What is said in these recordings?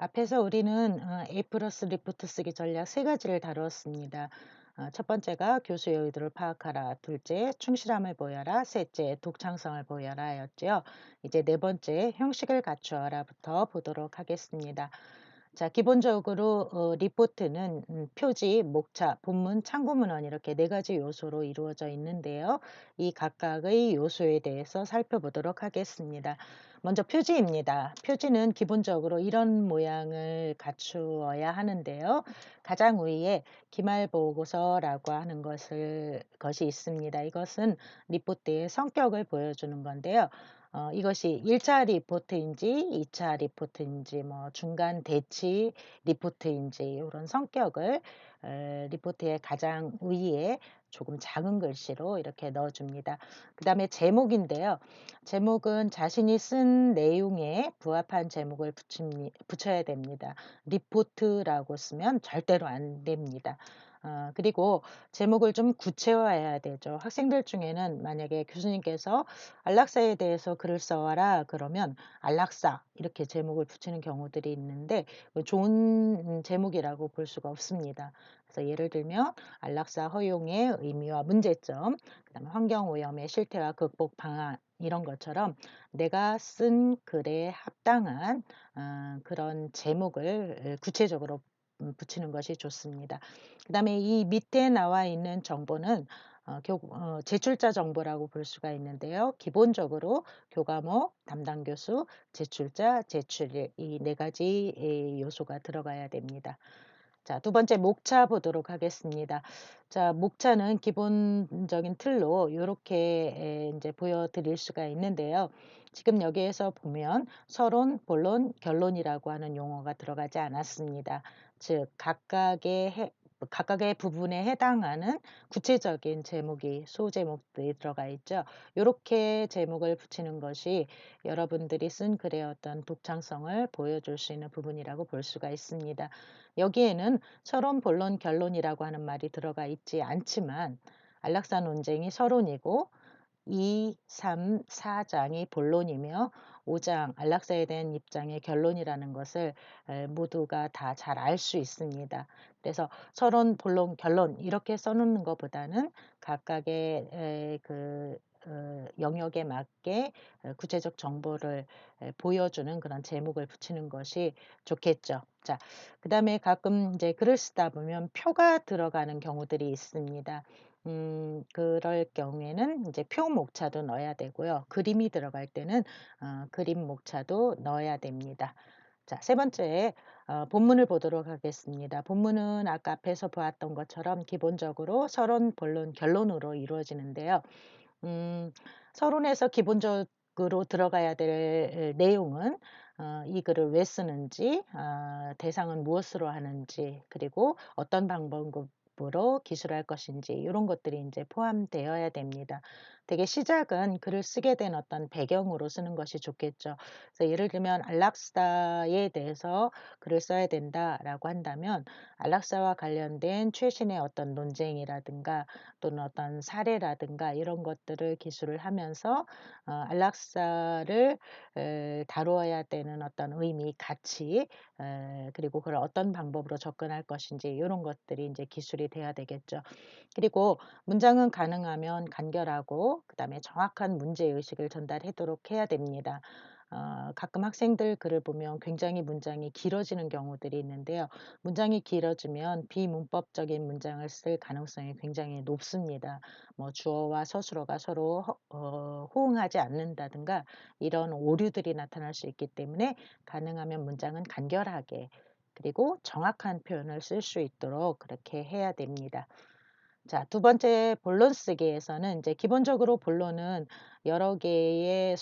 앞에서 우리는 A 플러스 리포트 쓰기 전략 세 가지를 다루었습니다. 첫 번째가 교수의 의도를 파악하라, 둘째 충실함을 보여라, 셋째 독창성을 보여라였죠. 이제 네 번째 형식을 갖추어라부터 보도록 하겠습니다. 자, 기본적으로 리포트는 표지, 목차, 본문, 참고문헌 이렇게 네 가지 요소로 이루어져 있는데요. 이 각각의 요소에 대해서 살펴보도록 하겠습니다. 먼저 표지입니다. 표지는 기본적으로 이런 모양을 갖추어야 하는데요. 가장 위에 기말보고서라고 하는 것이 있습니다. 이것은 리포트의 성격을 보여주는 건데요. 이것이 1차 리포트인지 2차 리포트인지 뭐 중간 대치 리포트인지 이런 성격을 리포트의 가장 위에 조금 작은 글씨로 이렇게 넣어줍니다. 그 다음에 제목인데요. 제목은 자신이 쓴 내용에 부합한 제목을 붙여야 됩니다. 리포트라고 쓰면 절대로 안 됩니다. 그리고 제목을 좀 구체화해야 되죠. 학생들 중에는 만약에 교수님께서 안락사에 대해서 글을 써와라 그러면 안락사 이렇게 제목을 붙이는 경우들이 있는데 좋은 제목이라고 볼 수가 없습니다. 그래서 예를 들면 안락사 허용의 의미와 문제점, 그다음에 환경오염의 실태와 극복 방안 이런 것처럼 내가 쓴 글에 합당한 그런 제목을 구체적으로 붙이는 것이 좋습니다. 그다음에 이 밑에 나와 있는 정보는 제출자 정보라고 볼 수가 있는데요. 기본적으로 교과목, 담당 교수, 제출자, 제출일 이 네 가지 요소가 들어가야 됩니다. 자, 두 번째 목차 보도록 하겠습니다. 자, 목차는 기본적인 틀로 이렇게 이제 보여드릴 수가 있는데요. 지금 여기에서 보면 서론, 본론, 결론이라고 하는 용어가 들어가지 않았습니다. 즉, 각각의 부분에 해당하는 구체적인 제목이 소제목들이 들어가 있죠. 이렇게 제목을 붙이는 것이 여러분들이 쓴 글의 어떤 독창성을 보여줄 수 있는 부분이라고 볼 수가 있습니다. 여기에는 서론, 본론, 결론이라고 하는 말이 들어가 있지 않지만 안락사 논쟁이 서론이고 2, 3, 4장이 본론이며 5장 안락사에 대한 입장의 결론이라는 것을 모두가 다 잘 알 수 있습니다. 그래서 서론, 본론, 결론 이렇게 써놓는 것보다는 각각의 영역에 맞게 구체적 정보를 보여주는 그런 제목을 붙이는 것이 좋겠죠. 자, 그다음에 가끔 이제 글을 쓰다 보면 표가 들어가는 경우들이 있습니다. 그럴 경우에는 이제 표 목차도 넣어야 되고요. 그림이 들어갈 때는 그림 목차도 넣어야 됩니다. 자, 세 번째 본문을 보도록 하겠습니다. 본문은 아까 앞에서 보았던 것처럼 기본적으로 서론, 본론, 결론으로 이루어지는데요. 음, 서론에서 기본적으로 들어가야 될 내용은 이 글을 왜 쓰는지, 대상은 무엇으로 하는지, 그리고 어떤 방법으로 기술할 것인지 이런 것들이 이제 포함되어야 됩니다. 되게 시작은 글을 쓰게 된 어떤 배경으로 쓰는 것이 좋겠죠. 그래서 예를 들면 안락사에 대해서 글을 써야 된다라고 한다면 안락사와 관련된 최신의 어떤 논쟁이라든가 또는 어떤 사례라든가 이런 것들을 기술을 하면서 안락사를 다루어야 되는 어떤 의미, 가치 그리고 그걸 어떤 방법으로 접근할 것인지 이런 것들이 이제 기술이 돼야 되겠죠. 그리고 문장은 가능하면 간결하고 그다음에 정확한 문제 의식을 전달하도록 해야 됩니다. 가끔 학생들 글을 보면 굉장히 문장이 길어지는 경우들이 있는데요. 문장이 길어지면 비문법적인 문장을 쓸 가능성이 굉장히 높습니다. 뭐 주어와 서술어가 서로 호응하지 않는다든가 이런 오류들이 나타날 수 있기 때문에 가능하면 문장은 간결하게 그리고 정확한 표현을 쓸 수 있도록 그렇게 해야 됩니다. 자, 두 번째 본론 쓰기에서는 이제 기본적으로 본론은 여러 개의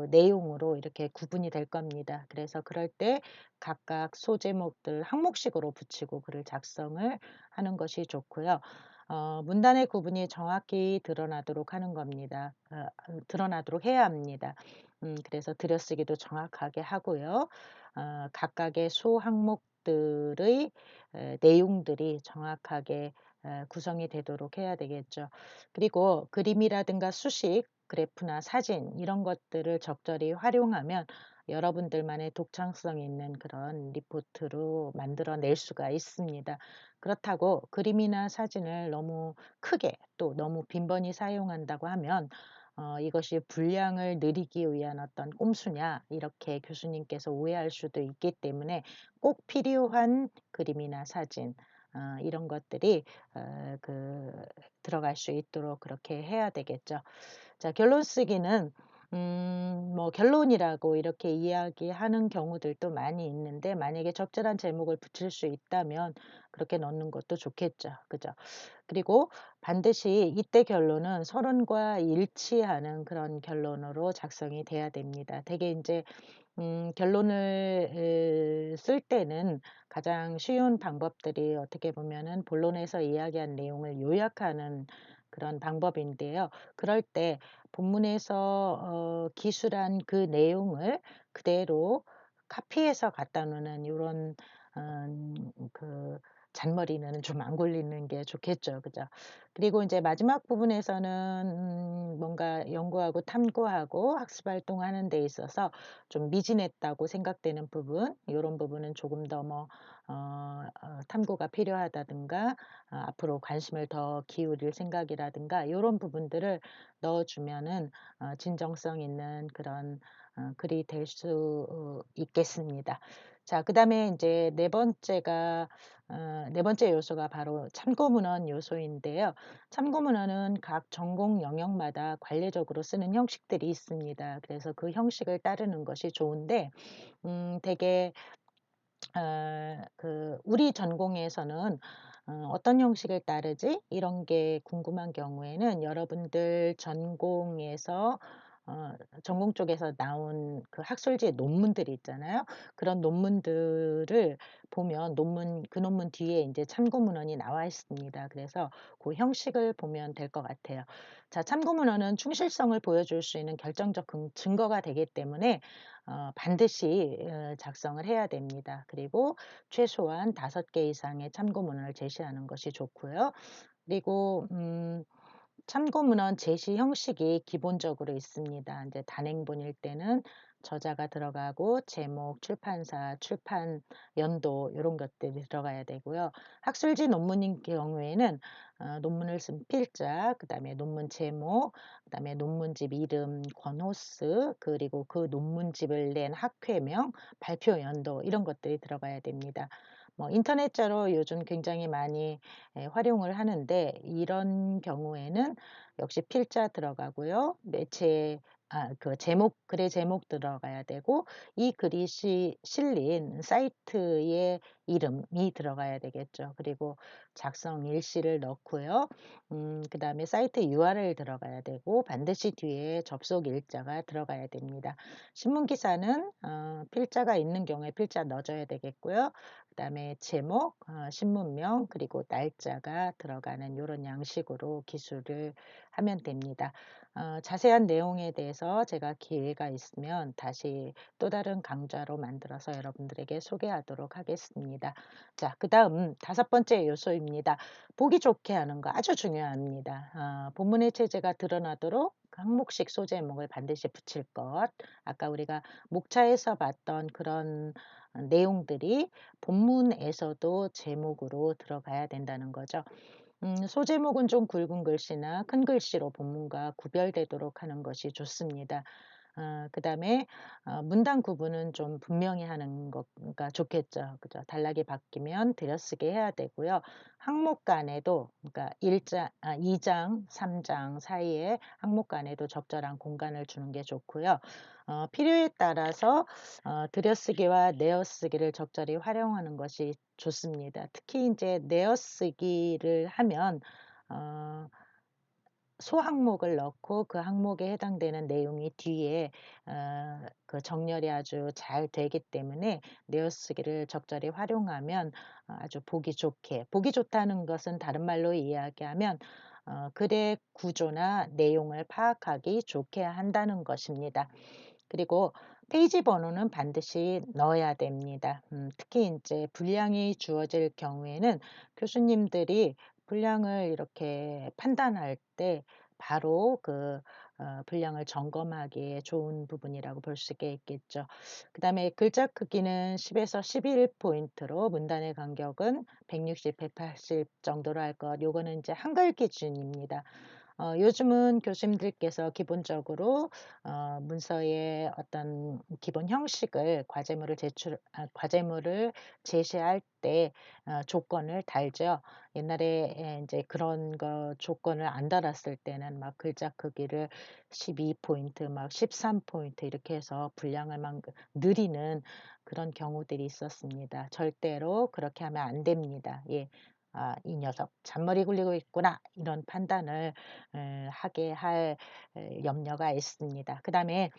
내용으로 이렇게 구분이 될 겁니다. 그래서 그럴 때 각각 소제목들 항목식으로 붙이고 글을 작성을 하는 것이 좋고요. 문단의 구분이 정확히 드러나도록 하는 겁니다. 드러나도록 해야 합니다. 그래서 들여쓰기도 정확하게 하고요. 각각의 소항목들의 내용들이 정확하게 구성이 되도록 해야 되겠죠. 그리고 그림이라든가 수식, 그래프나 사진 이런 것들을 적절히 활용하면 여러분들만의 독창성 있는 그런 리포트로 만들어낼 수가 있습니다. 그렇다고 그림이나 사진을 너무 크게 또 너무 빈번히 사용한다고 하면 이것이 분량을 늘리기 위한 어떤 꼼수냐 이렇게 교수님께서 오해할 수도 있기 때문에 꼭 필요한 그림이나 사진 이런 것들이 들어갈 수 있도록 그렇게 해야 되겠죠. 자, 결론 쓰기는 뭐 결론이라고 이렇게 이야기하는 경우들도 많이 있는데 만약에 적절한 제목을 붙일 수 있다면 그렇게 넣는 것도 좋겠죠. 그죠? 그리고 반드시 이때 결론은 서론과 일치하는 그런 결론으로 작성이 돼야 됩니다. 되게 이제 결론을 쓸 때는 가장 쉬운 방법들이 어떻게 보면은 본론에서 이야기한 내용을 요약하는 그런 방법인데요. 그럴 때 본문에서 기술한 그 내용을 그대로 카피해서 갖다 놓는 요런 그 잔머리는 좀 안 굴리는 게 좋겠죠. 그죠? 그리고 이제 마지막 부분에서는 뭔가 연구하고 탐구하고 학습 활동하는 데 있어서 좀 미진했다고 생각되는 부분, 요런 부분은 조금 더 뭐 탐구가 필요하다든가 앞으로 관심을 더 기울일 생각이라든가 요런 부분들을 넣어 주면은 진정성 있는 그런 글이 될 수 있겠습니다. 자, 그다음에 인제 네 번째 요소가 바로 참고 문헌 요소인데요. 참고 문헌은 각 전공 영역마다 관례적으로 쓰는 형식들이 있습니다. 그래서 그 형식을 따르는 것이 좋은데 되게 우리 전공에서는 어떤 형식을 따르지? 이런 게 궁금한 경우에는 여러분들 전공에서 어 전공 쪽에서 나온 그 학술지 논문들이 있잖아요. 그런 논문들을 보면 그 논문 뒤에 이제 참고 문헌이 나와 있습니다. 그래서 그 형식을 보면 될 것 같아요. 자, 참고 문헌은 충실성을 보여줄 수 있는 결정적 증거가 되기 때문에 반드시 작성을 해야 됩니다. 그리고 최소한 5개 이상의 참고문헌을 제시하는 것이 좋고요. 그리고 참고 문헌 제시 형식이 기본적으로 있습니다. 이제 단행본일 때는 저자가 들어가고 제목, 출판사, 출판 연도 이런 것들이 들어가야 되고요. 학술지 논문인 경우에는 논문을 쓴 필자, 그다음에 논문 제목, 그다음에 논문집 이름, 권호수, 그리고 그 논문집을 낸 학회명, 발표 연도 이런 것들이 들어가야 됩니다. 뭐 인터넷자로 요즘 굉장히 많이 활용을 하는데 이런 경우에는 역시 필자 들어가고요. 매체 제목 글의 제목 들어가야 되고 이 글이 실린 사이트의 이름이 들어가야 되겠죠. 그리고 작성 일시를 넣고요. 그다음에 사이트 URL 들어가야 되고 반드시 뒤에 접속 일자가 들어가야 됩니다. 신문 기사는 필자가 있는 경우에 필자 넣어줘야 되겠고요. 그다음에 제목, 신문명, 그리고 날짜가 들어가는 요런 양식으로 기술을 하면 됩니다. 자세한 내용에 대해서 제가 기회가 있으면 다시 또 다른 강좌로 만들어서 여러분들에게 소개하도록 하겠습니다. 자, 그다음 5번째 요소입니다. 보기 좋게 하는 거 아주 중요합니다. 본문의 체제가 드러나도록 항목식 소제목을 반드시 붙일 것. 아까 우리가 목차에서 봤던 그런 내용들이 본문에서도 제목으로 들어가야 된다는 거죠. 소제목은 좀 굵은 글씨나 큰 글씨로 본문과 구별되도록 하는 것이 좋습니다. 그다음에 문단 구분은 좀 분명히 하는 거가 좋겠죠. 그죠? 단락이 바뀌면 들여쓰기 해야 되고요. 항목 간에도 그러니까 2장, 3장 사이에 항목 간에도 적절한 공간을 주는 게 좋고요. 필요에 따라서 들여쓰기와 내어쓰기를 적절히 활용하는 것이 좋습니다. 특히 이제 내어쓰기를 하면 어 소항목을 넣고 그 항목에 해당되는 내용이 뒤에 그 정렬이 아주 잘 되기 때문에 내어쓰기를 적절히 활용하면 아주 보기 좋다는 것은 다른 말로 이야기하면 글의 구조나 내용을 파악하기 좋게 한다는 것입니다. 그리고 페이지 번호는 반드시 넣어야 됩니다. 특히 이제 분량이 주어질 경우에는 교수님들이 분량을 이렇게 판단할 때 바로 분량을 점검하기에 좋은 부분이라고 볼 수가 있겠죠. 그다음에 글자 크기는 10에서 11 포인트로 문단의 간격은 160, 180 정도로 할 것. 요거는 이제 한글 기준입니다. 요즘은 교수님들께서 기본적으로 문서의 어떤 기본 형식을 과제물을 제시할 때 조건을 달죠. 옛날에 제 그런 거 조건을 안 달았을 때는 막 글자 크기를 12 포인트 막 13 포인트 이렇게 해서 분량을 막 느리는 그런 경우들이 있었습니다. 절대로 그렇게 하면 안 됩니다. 예. '아 이 녀석 잔머리 굴리고 있구나.' 이런 판단을 하게 할 염려가 있습니다. 그다음에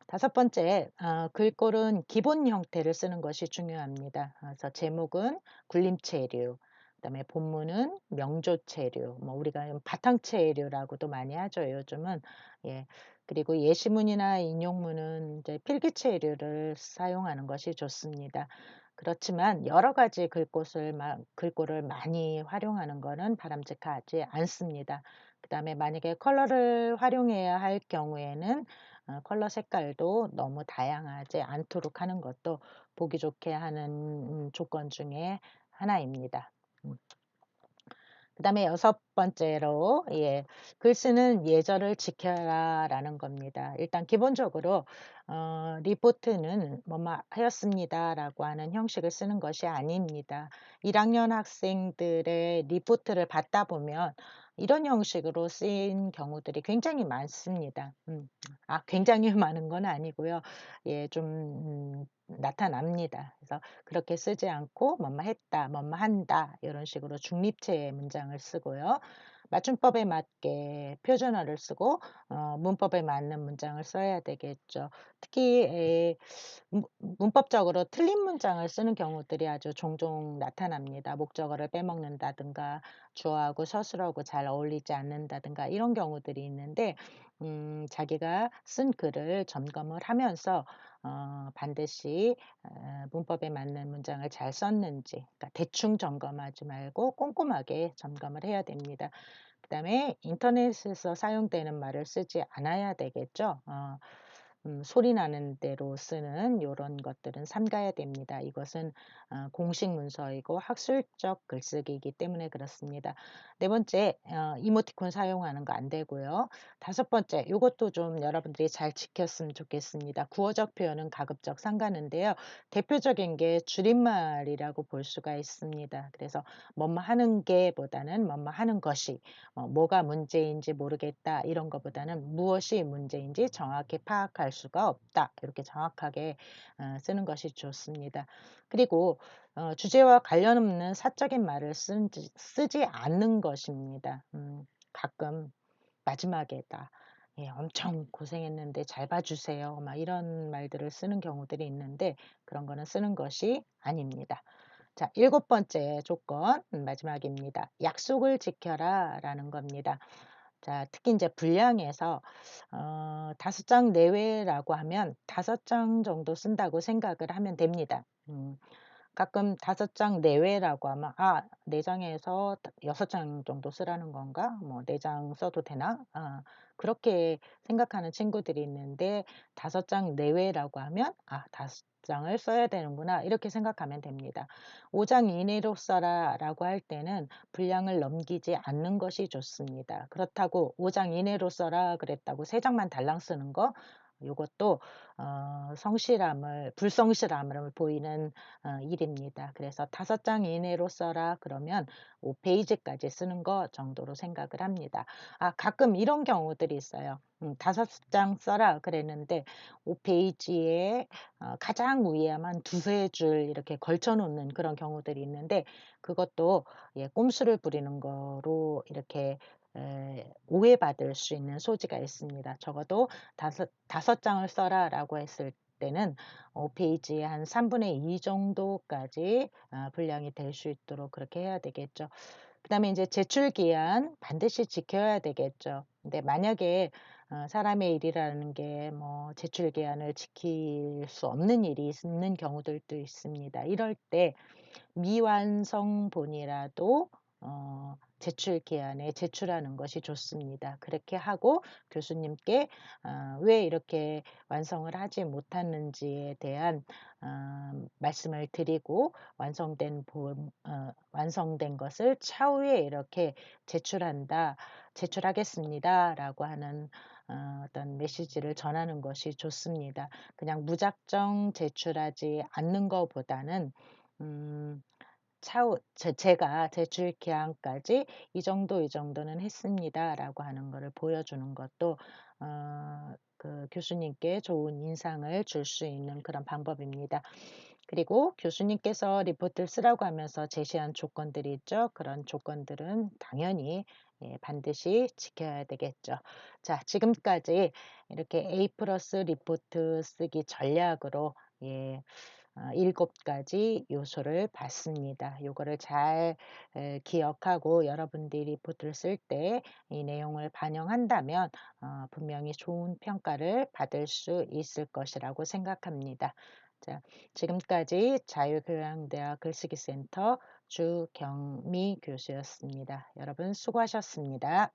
다섯 번째, 글꼴은 기본 형태를 쓰는 것이 중요합니다. 그래서 제목은 굴림체류, 그다음에 본문은 명조체류, 뭐 우리가 바탕체류라고도 많이 하죠, 요즘은. 예. 그리고 예시문이나 인용문은 이제 필기체류를 사용하는 것이 좋습니다. 그렇지만 여러 가지 글꼴을 많이 활용하는 것은 바람직하지 않습니다. 그다음에 만약에 컬러를 활용해야 할 경우에는 컬러 색깔도 너무 다양하지 않도록 하는 것도 보기 좋게 하는 조건 중에 하나입니다. 음. 그다음에 여섯 번째로, 예, 글 쓰는 예절을 지켜라라는 겁니다. 일단 기본적으로 리포트는 뭐뭐 하였습니다라고 하는 형식을 쓰는 것이 아닙니다. 1학년 학생들의 리포트를 받다 보면 이런 형식으로 쓰인 경우들이 굉장히 많습니다. 굉장히 많은 건 아니고요. 예, 좀 나타납니다. 그래서 그렇게 쓰지 않고 뭐뭐 했다, 뭐뭐 한다 이런 식으로 중립체의 문장을 쓰고요. 맞춤법에 맞게 표준어를 쓰고 문법에 맞는 문장을 써야 되겠죠. 특히 문법적으로 틀린 문장을 쓰는 경우들이 아주 종종 나타납니다. 목적어를 빼먹는다든가 주어하고 서술하고 잘 어울리지 않는다든가 이런 경우들이 있는데 자기가 쓴 글을 점검을 하면서 반드시 문법에 맞는 문장을 잘 썼는지, 그러니까 대충 점검하지 말고 꼼꼼하게 점검을 해야 됩니다. 그다음에 인터넷에서 사용되는 말을 쓰지 않아야 되겠죠. 소리 나는 대로 쓰는 요런 것들은 삼가야 됩니다. 이것은 공식 문서이고 학술적 글쓰기이기 때문에 그렇습니다. 네 번째, 이모티콘 사용하는 거 안 되고요. 다섯 번째, 요것도 좀 여러분들이 잘 지켰으면 좋겠습니다. 구어적 표현은 가급적 삼가는데요. 대표적인 게 줄임말이라고 볼 수가 있습니다. 그래서 뭐뭐 하는 게 보다는 뭐뭐 하는 것이, 뭐가 문제인지 모르겠다 이런 것보다는 무엇이 문제인지 정확히 파악할 수가 없다. 이렇게 정확하게 쓰는 것이 좋습니다. 그리고 주제와 관련 없는 사적인 말을 쓰지 않는 것입니다. 가끔 마지막에다 예, 엄청 고생했는데 잘 봐주세요. 막 이런 말들을 쓰는 경우들이 있는데 그런 거는 쓰는 것이 아닙니다. 자, 일곱 번째 조건, 마지막입니다. 약속을 지켜라라는 겁니다. 자, 특히 이제 분량에서 5장 내외라고 하면 5장 정도 쓴다고 생각을 하면 됩니다. 가끔 5장 내외라고 하면 4 장에서 6장 정도 쓰라는 건가? 뭐 4장 써도 되나? 그렇게 생각하는 친구들이 있는데 5장 내외라고 하면 5 장을 써야 되는구나. 이렇게 생각하면 됩니다. 5장 이내로 써라라고 할 때는 분량을 넘기지 않는 것이 좋습니다. 그렇다고 5장 이내로 써라 그랬다고 3 장만 달랑 쓰는 거, 요것도 불성실함을 보이는 일입니다. 그래서 5장 이내로 써라 그러면 5페이지까지 쓰는 거 정도로 생각을 합니다. 가끔 이런 경우들이 있어요. 5장 써라 그랬는데 5페이지에 가장 위에만 두세 줄 이렇게 걸쳐 놓는 그런 경우들이 있는데 그것도 예, 꼼수를 부리는 거로 이렇게 오해받을 수 있는 소지가 있습니다. 적어도 다섯 장을 써라라고 했을 때는 페이지의 한 3분의 2 정도까지 분량이 될 수 있도록 그렇게 해야 되겠죠. 그다음에 이제 제출 기한 반드시 지켜야 되겠죠. 근데 만약에 사람의 일이라는 게 뭐 제출 기한을 지킬 수 없는 일이 있는 경우들도 있습니다. 이럴 때 미완성본이라도 제출 기한에 제출하는 것이 좋습니다. 그렇게 하고 교수님께 왜 이렇게 완성을 하지 못했는지에 대한 말씀을 드리고 완성된 것을 차후에 이렇게 제출하겠습니다라고 하는 어떤 메시지를 전하는 것이 좋습니다. 그냥 무작정 제출하지 않는 것보다는 음 차후 제가 제출 기한까지 이 정도는 했습니다라고 하는 거를 보여주는 것도 그 교수님께 좋은 인상을 줄 수 있는 그런 방법입니다. 그리고 교수님께서 리포트를 쓰라고 하면서 제시한 조건들이 있죠. 그런 조건들은 당연히 반드시 지켜야 되겠죠. 자, 지금까지 이렇게 A 플러스 리포트 쓰기 전략으로 예, 7가지 요소를 봤습니다. 요거를 잘 기억하고 여러분들이 리포트를 쓸 때 이 내용을 반영한다면 분명히 좋은 평가를 받을 수 있을 것이라고 생각합니다. 자, 지금까지 자유교양대학 글쓰기센터 주경미 교수였습니다. 여러분 수고하셨습니다.